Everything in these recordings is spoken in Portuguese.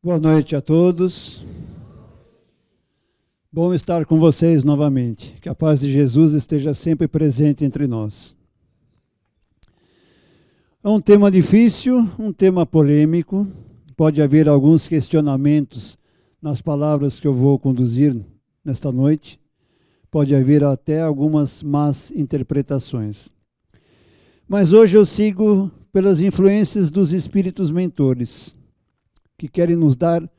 Boa noite a todos. Bom estar com vocês novamente. Que a paz de Jesus esteja sempre presente entre nós. É um tema difícil, um tema polêmico. Pode haver alguns questionamentos nas palavras que eu vou conduzir nesta noite. Pode haver até algumas más interpretações. Mas hoje eu sigo pelas influências dos espíritos mentores, que querem nos dar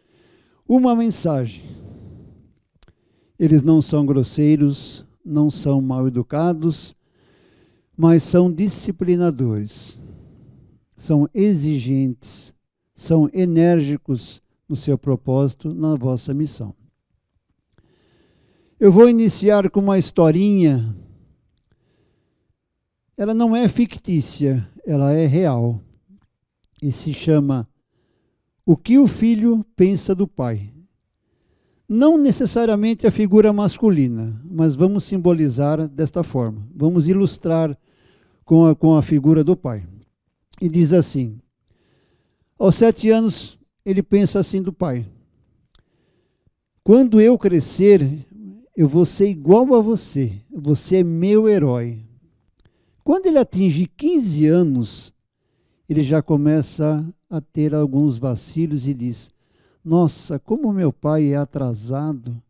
uma mensagem. Eles não são grosseiros, não são mal educados, mas são disciplinadores, são exigentes, são enérgicos no seu propósito, na vossa missão. Eu vou iniciar com uma historinha. Ela não é fictícia, ela é real. E se chama O que o filho pensa do pai. Não necessariamente a figura masculina, mas vamos simbolizar desta forma. Vamos ilustrar com a figura do pai. E diz assim: aos 7 anos, ele pensa assim do pai: quando eu crescer, eu vou ser igual a você. Você é meu herói. Quando ele atinge 15 anos, ele já começa a ter alguns vacilos e diz: nossa, como meu pai é atrasado.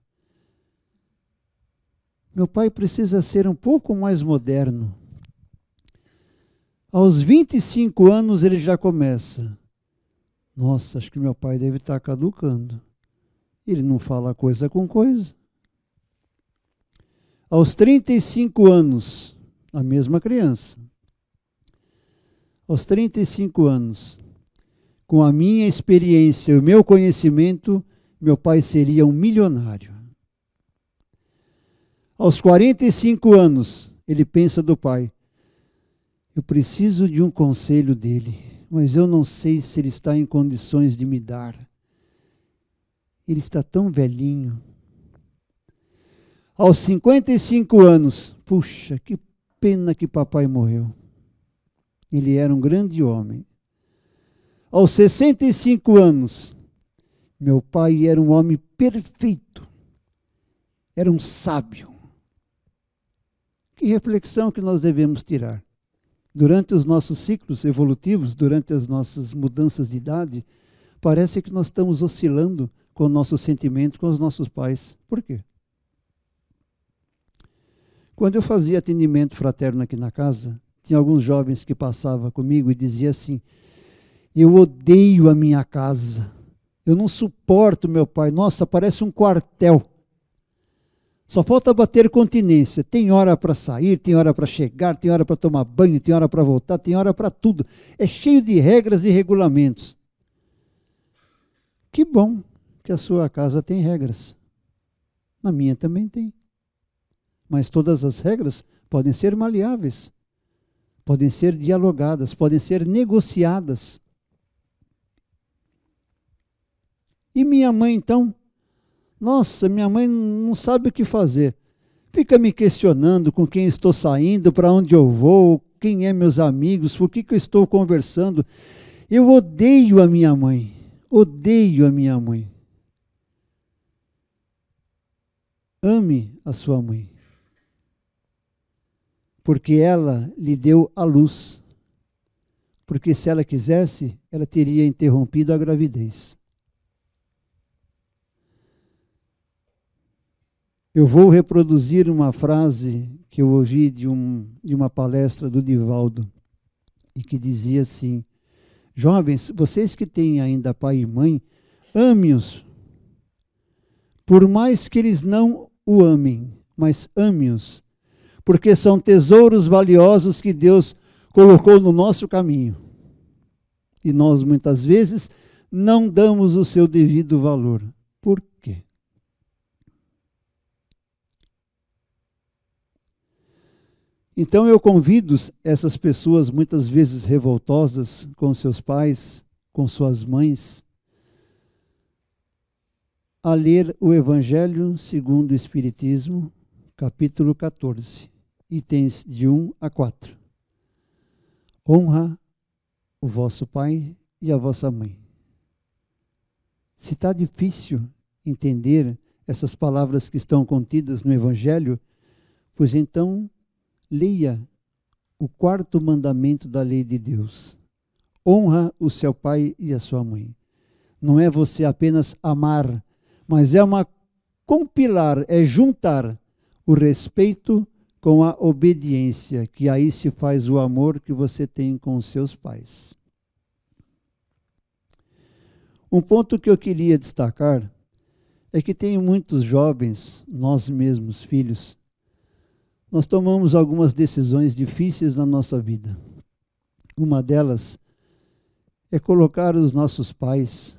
Meu pai precisa ser um pouco mais moderno. Aos 25 anos ele já começa: nossa, acho que meu pai deve estar caducando. Ele não fala coisa com coisa. Aos 35 anos, a mesma criança. Aos 35 anos, com a minha experiência e o meu conhecimento, meu pai seria um milionário. Aos 45 anos, ele pensa do pai: eu preciso de um conselho dele, mas eu não sei se ele está em condições de me dar. Ele está tão velhinho. Aos 55 anos, puxa, que pena que papai morreu. Ele era um grande homem. Aos 65 anos, meu pai era um homem perfeito. Era um sábio. Que reflexão que nós devemos tirar? Durante os nossos ciclos evolutivos, durante as nossas mudanças de idade, parece que nós estamos oscilando com o nosso sentimento com os nossos pais. Por quê? Quando eu fazia atendimento fraterno aqui na casa, tinha alguns jovens que passavam comigo e diziam assim: eu odeio a minha casa, eu não suporto meu pai, nossa, parece um quartel. Só falta bater continência, tem hora para sair, tem hora para chegar, tem hora para tomar banho, tem hora para voltar, tem hora para tudo. É cheio de regras e regulamentos. Que bom que a sua casa tem regras. Na minha também tem. Mas todas as regras podem ser maleáveis, podem ser dialogadas, podem ser negociadas. E minha mãe, então? Nossa, minha mãe não sabe o que fazer. Fica me questionando com quem estou saindo, para onde eu vou, quem é meus amigos, por que eu estou conversando. Eu odeio a minha mãe. Odeio a minha mãe. Ame a sua mãe. Porque ela lhe deu a luz. Porque se ela quisesse, ela teria interrompido a gravidez. Eu vou reproduzir uma frase que eu ouvi de uma palestra do Divaldo, e que dizia assim: jovens, vocês que têm ainda pai e mãe, ame-os, por mais que eles não o amem, mas ame-os, porque são tesouros valiosos que Deus colocou no nosso caminho. E nós, muitas vezes, não damos o seu devido valor. Por quê? Então eu convido essas pessoas, muitas vezes revoltosas com seus pais, com suas mães, a ler o Evangelho segundo o Espiritismo, capítulo 14, itens de 1 a 4. Honra o vosso pai e a vossa mãe. Se está difícil entender essas palavras que estão contidas no Evangelho, pois então leia o 4º mandamento da lei de Deus. Honra o seu pai e a sua mãe. Não é você apenas amar, mas é uma compilar, é juntar o respeito com a obediência, que aí se faz o amor que você tem com os seus pais. Um ponto que eu queria destacar é que tem muitos jovens, nós mesmos, filhos, nós tomamos algumas decisões difíceis na nossa vida. Uma delas é colocar os nossos pais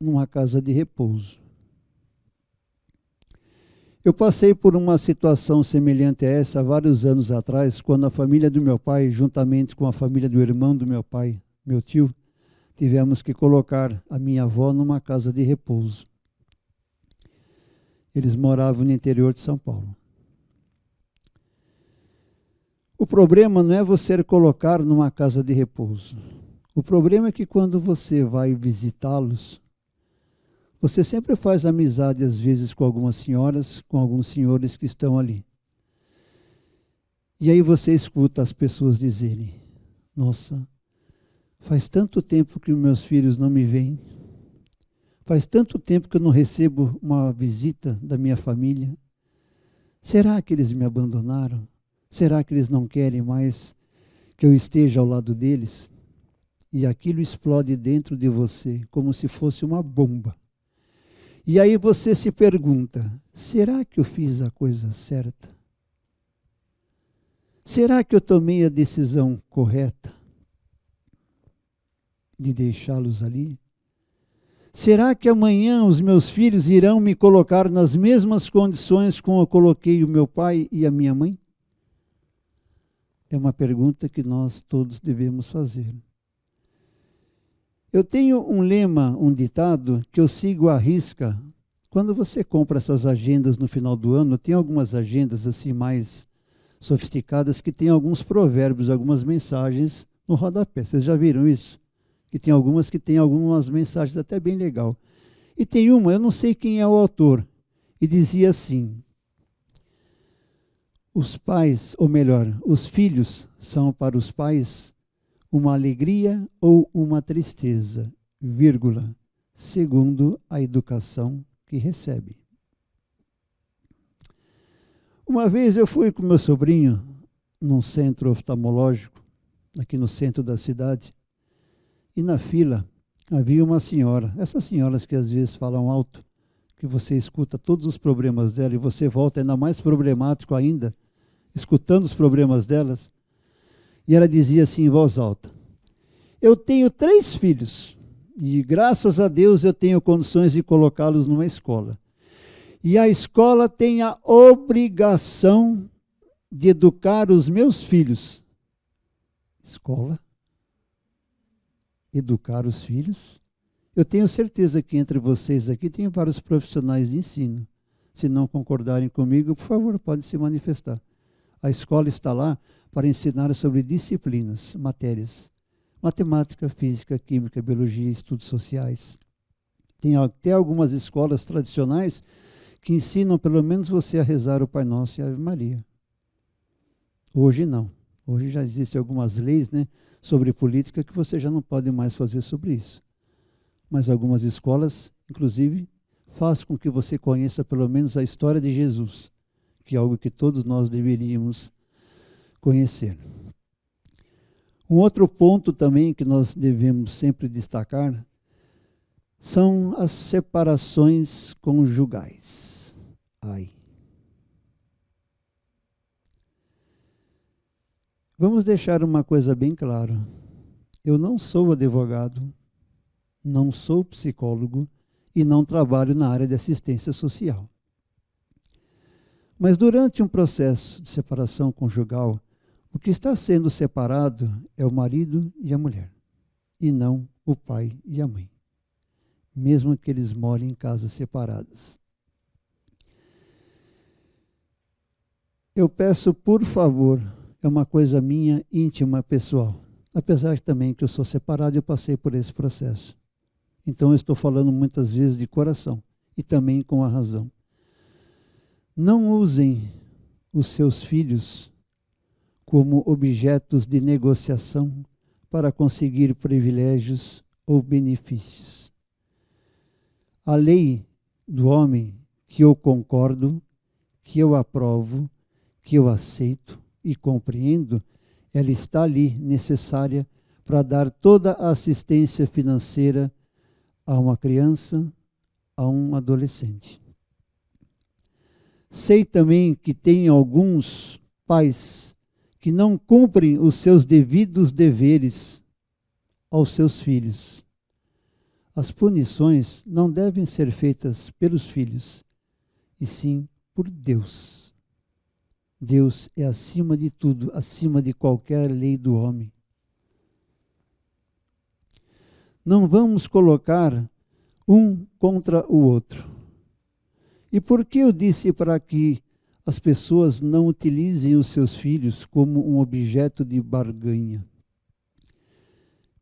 numa casa de repouso. Eu passei por uma situação semelhante a essa há vários anos atrás, quando a família do meu pai, juntamente com a família do irmão do meu pai, meu tio, tivemos que colocar a minha avó numa casa de repouso. Eles moravam no interior de São Paulo. O problema não é você colocar numa casa de repouso. O problema é que quando você vai visitá-los, você sempre faz amizade, às vezes, com algumas senhoras, com alguns senhores que estão ali. E aí você escuta as pessoas dizerem: nossa, faz tanto tempo que meus filhos não me veem. Faz tanto tempo que eu não recebo uma visita da minha família. Será que eles me abandonaram? Será que eles não querem mais que eu esteja ao lado deles? E aquilo explode dentro de você, como se fosse uma bomba. E aí você se pergunta: será que eu fiz a coisa certa? Será que eu tomei a decisão correta de deixá-los ali? Será que amanhã os meus filhos irão me colocar nas mesmas condições como eu coloquei o meu pai e a minha mãe? É uma pergunta que nós todos devemos fazer. Eu tenho um lema, um ditado, que eu sigo à risca. Quando você compra essas agendas no final do ano, tem algumas agendas assim mais sofisticadas que tem alguns provérbios, algumas mensagens no rodapé. Vocês já viram isso? Que tem algumas que tem algumas mensagens até bem legal. E tem uma, eu não sei quem é o autor, e dizia assim: os pais, ou melhor, os filhos são para os pais uma alegria ou uma tristeza, vírgula, segundo a educação que recebe. Uma vez eu fui com meu sobrinho num centro oftalmológico, aqui no centro da cidade, e na fila havia uma senhora, essas senhoras que às vezes falam alto, que você escuta todos os problemas dela e você volta ainda mais problemático ainda, escutando os problemas delas. E ela dizia assim em voz alta: eu tenho 3 filhos e graças a Deus eu tenho condições de colocá-los numa escola. E a escola tem a obrigação de educar os meus filhos. Escola? Educar os filhos? Eu tenho certeza que entre vocês aqui tem vários profissionais de ensino. Se não concordarem comigo, por favor, pode se manifestar. A escola está lá para ensinar sobre disciplinas, matérias. Matemática, física, química, biologia, estudos sociais. Tem até algumas escolas tradicionais que ensinam pelo menos você a rezar o Pai Nosso e a Ave Maria. Hoje não. Hoje já existem algumas leis, né, sobre política que você já não pode mais fazer sobre isso. Mas algumas escolas, inclusive, fazem com que você conheça pelo menos a história de Jesus, que é algo que todos nós deveríamos conhecer. Um outro ponto também que nós devemos sempre destacar são as separações conjugais. Ai. Vamos deixar uma coisa bem clara. Eu não sou advogado, não sou psicólogo e não trabalho na área de assistência social. Mas durante um processo de separação conjugal, o que está sendo separado é o marido e a mulher, e não o pai e a mãe, mesmo que eles morem em casas separadas. Eu peço, por favor, é uma coisa minha, íntima, pessoal, apesar também que eu sou separado, eu passei por esse processo. Então eu estou falando muitas vezes de coração e também com a razão. Não usem os seus filhos como objetos de negociação para conseguir privilégios ou benefícios. A lei do homem, que eu concordo, que eu aprovo, que eu aceito e compreendo, ela está ali necessária para dar toda a assistência financeira a uma criança, a um adolescente. Sei também que tem alguns pais que não cumprem os seus devidos deveres aos seus filhos. As punições não devem ser feitas pelos filhos, e sim por Deus. Deus é acima de tudo, acima de qualquer lei do homem. Não vamos colocar um contra o outro. E por que eu disse para que as pessoas não utilizem os seus filhos como um objeto de barganha?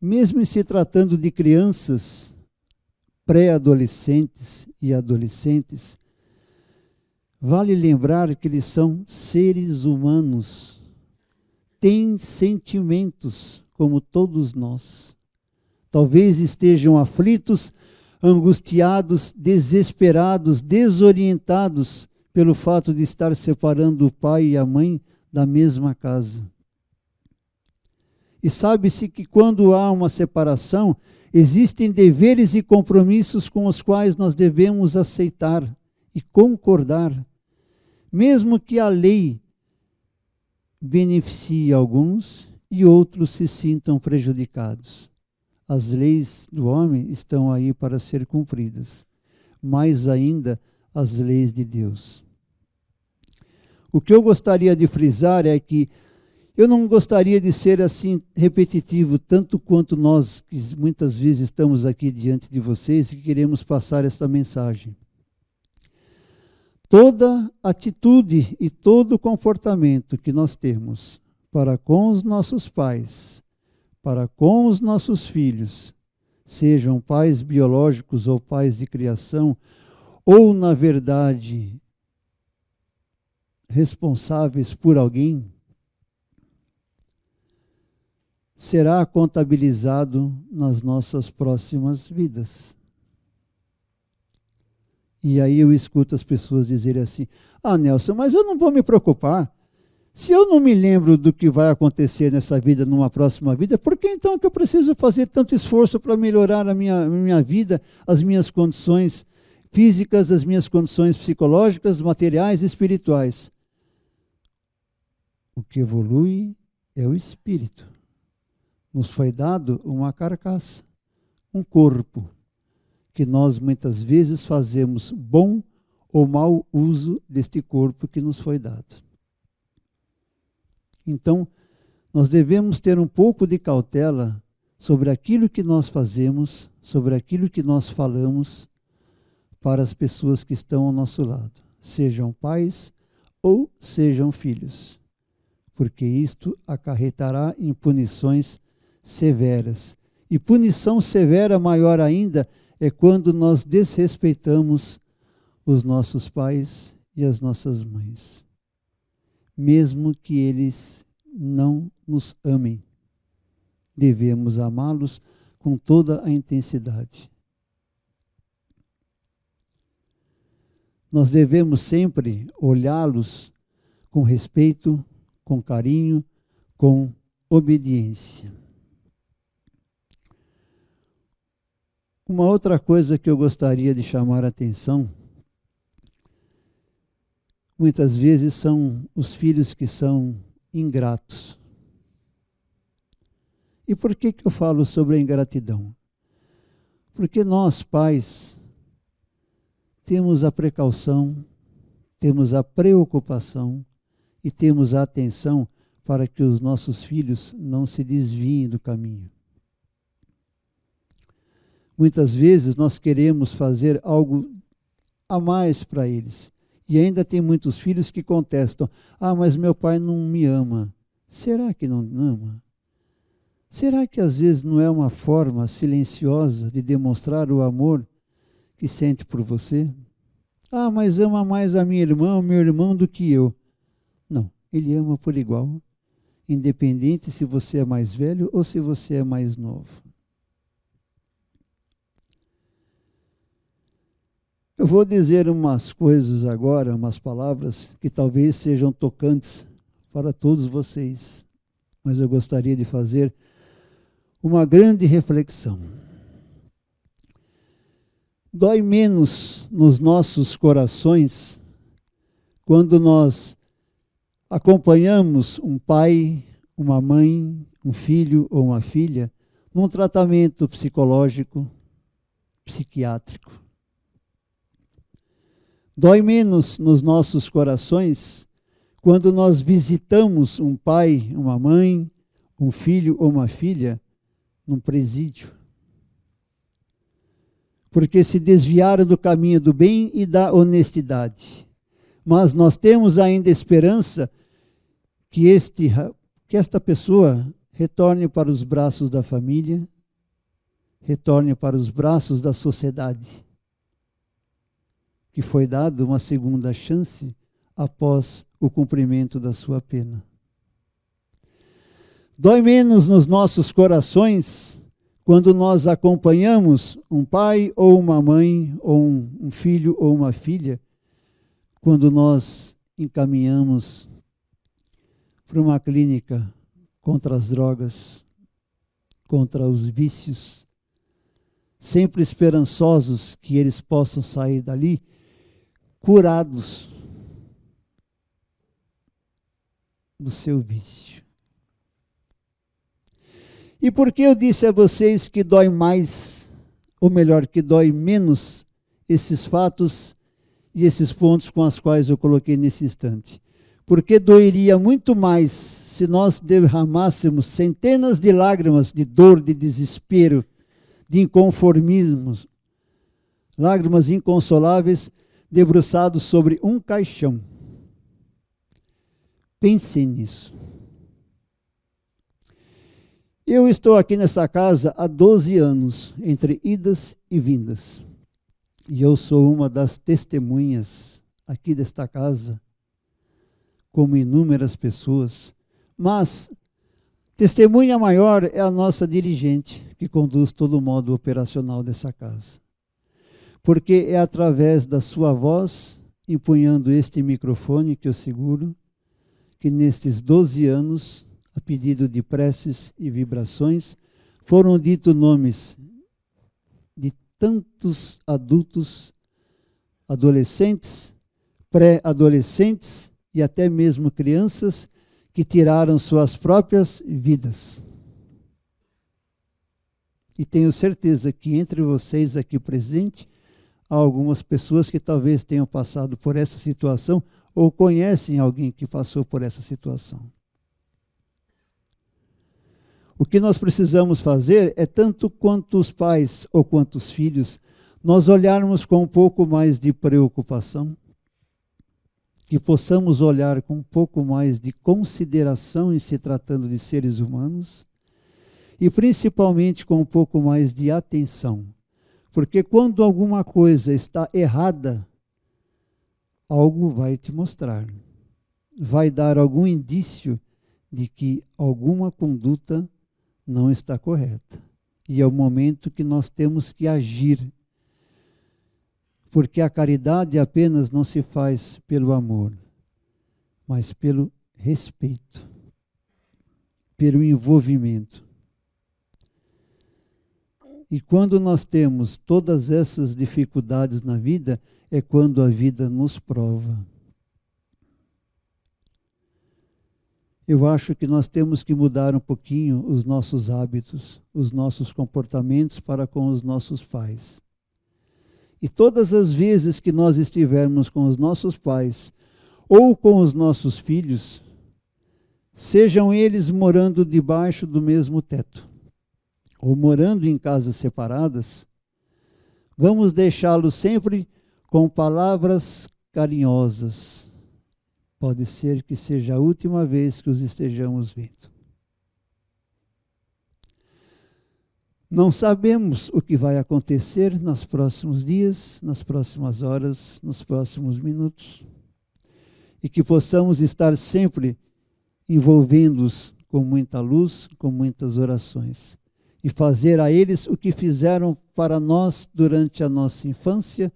Mesmo se tratando de crianças, pré-adolescentes e adolescentes, vale lembrar que eles são seres humanos, têm sentimentos como todos nós. Talvez estejam aflitos, angustiados, desesperados, desorientados pelo fato de estar separando o pai e a mãe da mesma casa. E sabe-se que quando há uma separação, existem deveres e compromissos com os quais nós devemos aceitar e concordar, mesmo que a lei beneficie alguns e outros se sintam prejudicados. As leis do homem estão aí para ser cumpridas, mais ainda as leis de Deus. O que eu gostaria de frisar é que eu não gostaria de ser assim repetitivo, tanto quanto nós, que muitas vezes estamos aqui diante de vocês e queremos passar esta mensagem. Toda atitude e todo comportamento que nós temos para com os nossos pais, para com os nossos filhos, sejam pais biológicos ou pais de criação, ou, na verdade, responsáveis por alguém, será contabilizado nas nossas próximas vidas. E aí eu escuto as pessoas dizerem assim: ah, Nelson, mas eu não vou me preocupar. Se eu não me lembro do que vai acontecer nessa vida, numa próxima vida, por que então que eu preciso fazer tanto esforço para melhorar a minha vida, as minhas condições físicas, as minhas condições psicológicas, materiais e espirituais? O que evolui é o espírito. Nos foi dado uma carcaça, um corpo, que nós muitas vezes fazemos bom ou mau uso deste corpo que nos foi dado. Então, nós devemos ter um pouco de cautela sobre aquilo que nós fazemos, sobre aquilo que nós falamos para as pessoas que estão ao nosso lado, sejam pais ou sejam filhos, porque isto acarretará em punições severas. E punição severa maior ainda é quando nós desrespeitamos os nossos pais e as nossas mães, mesmo que eles não nos amem. Devemos amá-los com toda a intensidade. Nós devemos sempre olhá-los com respeito, com carinho, com obediência. Uma outra coisa que eu gostaria de chamar a atenção, muitas vezes são os filhos que são ingratos. E por que eu falo sobre a ingratidão? Porque nós, pais, temos a precaução, temos a preocupação e temos a atenção para que os nossos filhos não se desviem do caminho. Muitas vezes nós queremos fazer algo a mais para eles. E ainda tem muitos filhos que contestam: ah, mas meu pai não me ama. Será que não ama? Será que às vezes não é uma forma silenciosa de demonstrar o amor que sente por você? Ah, mas ama mais a minha irmã, o meu irmão do que eu. Não, ele ama por igual, independente se você é mais velho ou se você é mais novo. Eu vou dizer umas coisas agora, umas palavras que talvez sejam tocantes para todos vocês, mas eu gostaria de fazer uma grande reflexão. Dói menos nos nossos corações quando nós acompanhamos um pai, uma mãe, um filho ou uma filha num tratamento psicológico, psiquiátrico. Dói menos nos nossos corações quando nós visitamos um pai, uma mãe, um filho ou uma filha num presídio. Porque se desviaram do caminho do bem e da honestidade. Mas nós temos ainda esperança que esta pessoa retorne para os braços da família, retorne para os braços da sociedade, que foi dado uma segunda chance após o cumprimento da sua pena. Dói menos nos nossos corações quando nós acompanhamos um pai ou uma mãe, ou um filho ou uma filha, quando nós encaminhamos para uma clínica contra as drogas, contra os vícios, sempre esperançosos que eles possam sair dali curados do seu vício. E por que eu disse a vocês que dói mais, ou melhor, que dói menos esses fatos e esses pontos com os quais eu coloquei nesse instante? Porque doeria muito mais se nós derramássemos centenas de lágrimas de dor, de desespero, de inconformismo, lágrimas inconsoláveis, debruçados sobre um caixão. Pensem nisso. Eu estou aqui nessa casa há 12 anos, entre idas e vindas. E eu sou uma das testemunhas aqui desta casa, como inúmeras pessoas. Mas testemunha maior é a nossa dirigente, que conduz todo o modo operacional dessa casa. Porque é através da sua voz, empunhando este microfone que eu seguro, que nestes 12 anos, a pedido de preces e vibrações, foram ditos nomes de tantos adultos, adolescentes, pré-adolescentes e até mesmo crianças que tiraram suas próprias vidas. E tenho certeza que entre vocês aqui presentes, há algumas pessoas que talvez tenham passado por essa situação ou conhecem alguém que passou por essa situação. O que nós precisamos fazer é, tanto quanto os pais ou quanto os filhos, nós olharmos com um pouco mais de preocupação, que possamos olhar com um pouco mais de consideração em se tratando de seres humanos, e principalmente com um pouco mais de atenção. Porque quando alguma coisa está errada, algo vai te mostrar. Vai dar algum indício de que alguma conduta não está correta. E é o momento que nós temos que agir. Porque a caridade apenas não se faz pelo amor, mas pelo respeito, pelo envolvimento. E quando nós temos todas essas dificuldades na vida, é quando a vida nos prova. Eu acho que nós temos que mudar um pouquinho os nossos hábitos, os nossos comportamentos para com os nossos pais. E todas as vezes que nós estivermos com os nossos pais ou com os nossos filhos, sejam eles morando debaixo do mesmo teto, ou morando em casas separadas, vamos deixá-los sempre com palavras carinhosas. Pode ser que seja a última vez que os estejamos vendo. Não sabemos o que vai acontecer nos próximos dias, nas próximas horas, nos próximos minutos. E que possamos estar sempre envolvendo-os com muita luz, com muitas orações. E fazer a eles o que fizeram para nós durante a nossa infância,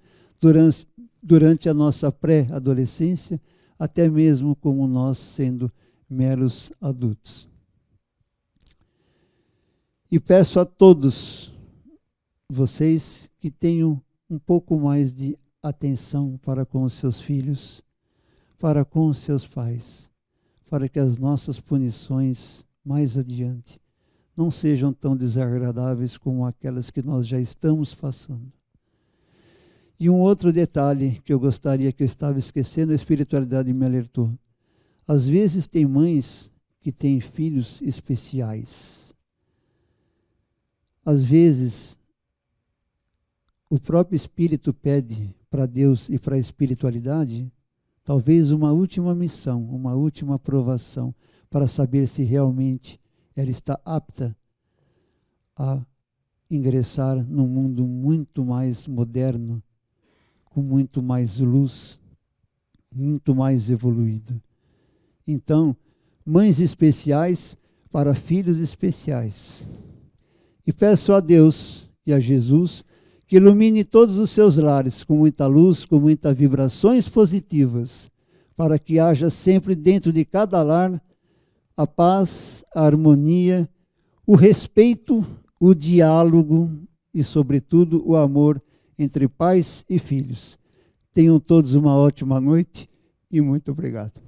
durante a nossa pré-adolescência, até mesmo como nós sendo meros adultos. E peço a todos vocês que tenham um pouco mais de atenção para com os seus filhos, para com os seus pais, para que as nossas punições mais adiante não sejam tão desagradáveis como aquelas que nós já estamos passando. E um outro detalhe que eu gostaria, que eu estava esquecendo, a espiritualidade me alertou. Às vezes tem mães que têm filhos especiais. Às vezes, o próprio Espírito pede para Deus e para a espiritualidade, talvez uma última missão, uma última provação, para saber se realmente ela está apta a ingressar num mundo muito mais moderno, com muito mais luz, muito mais evoluído. Então, mães especiais para filhos especiais. E peço a Deus e a Jesus que ilumine todos os seus lares com muita luz, com muitas vibrações positivas, para que haja sempre dentro de cada lar a paz, a harmonia, o respeito, o diálogo e, sobretudo, o amor entre pais e filhos. Tenham todos uma ótima noite e muito obrigado.